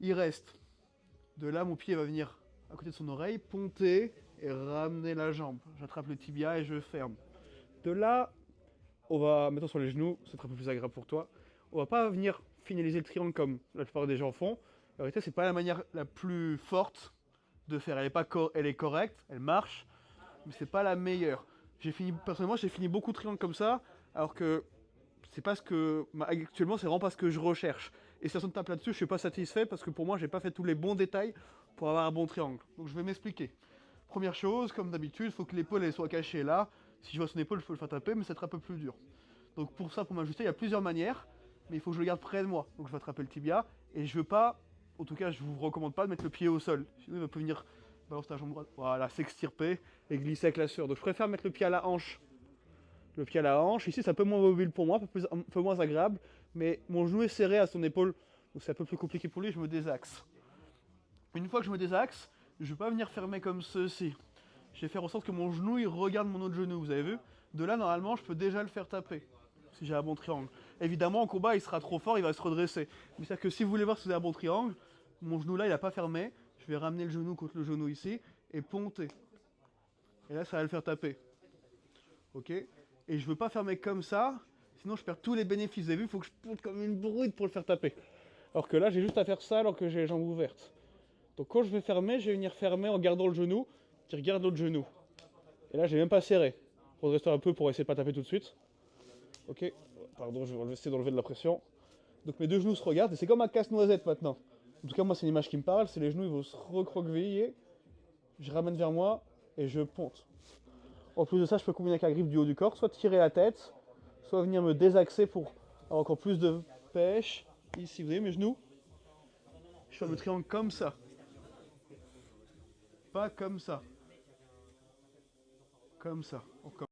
Il reste. De là, mon pied va venir à côté de son oreille, ponter et ramener la jambe. J'attrape le tibia et je ferme. De là, on va mettre sur les genoux, c'est un peu plus agréable pour toi. On va pas venir finaliser le triangle comme la plupart des gens font. En réalité, c'est pas la manière la plus forte de faire. Elle est correcte, elle marche, mais c'est pas la meilleure. Personnellement, j'ai fini beaucoup de triangles comme ça, alors que c'est pas ce que actuellement, c'est vraiment pas ce que je recherche. Et si personne tape là-dessus, je suis pas satisfait parce que pour moi, j'ai pas fait tous les bons détails pour avoir un bon triangle. Donc je vais m'expliquer. Première chose, comme d'habitude, il faut que l'épaule soit cachée là. Si je vois son épaule, je peux le faire taper, mais ça sera un peu plus dur. Donc pour ça, pour m'ajuster, il y a plusieurs manières, mais il faut que je le garde près de moi. Donc je vais attraper le tibia, et je veux pas, en tout cas je vous recommande pas de mettre le pied au sol. Sinon il va venir balancer ta jambe droite, voilà, s'extirper et glisser avec la sueur. Donc je préfère mettre le pied à la hanche. Le pied à la hanche, ici c'est un peu moins mobile pour moi, un peu moins agréable, mais mon genou est serré à son épaule, donc c'est un peu plus compliqué pour lui, je me désaxe. Une fois que je me désaxe, je vais pas venir fermer comme ceci. Je vais faire en sorte que mon genou il regarde mon autre genou, vous avez vu? De là, normalement, je peux déjà le faire taper, si j'ai un bon triangle. Évidemment, en combat, il sera trop fort, il va se redresser. Mais c'est-à-dire que si vous voulez voir si vous avez un bon triangle, mon genou là, il n'a pas fermé. Je vais ramener le genou contre le genou ici et ponter. Et là, ça va le faire taper. Ok? Et je veux pas fermer comme ça, sinon je perds tous les bénéfices. Vous avez vu, il faut que je ponte comme une brute pour le faire taper. Alors que là, j'ai juste à faire ça alors que j'ai les jambes ouvertes. Donc quand je vais fermer, je vais venir fermer en gardant le genou qui regarde l'autre genou. Et là, j'ai même pas serré. Je redresse un peu pour essayer de pas taper tout de suite. Ok, pardon, je vais essayer d'enlever de la pression. Donc mes deux genoux se regardent et c'est comme un casse-noisette maintenant. En tout cas, moi, c'est une image qui me parle. C'est les genoux, ils vont se recroqueviller. Je ramène vers moi et je ponte. En plus de ça, je peux combiner avec la griffe du haut du corps, soit tirer la tête, soit venir me désaxer pour avoir encore plus de pêche. Ici, vous voyez mes genoux? Je fais le triangle comme ça. Pas comme ça. Comme ça.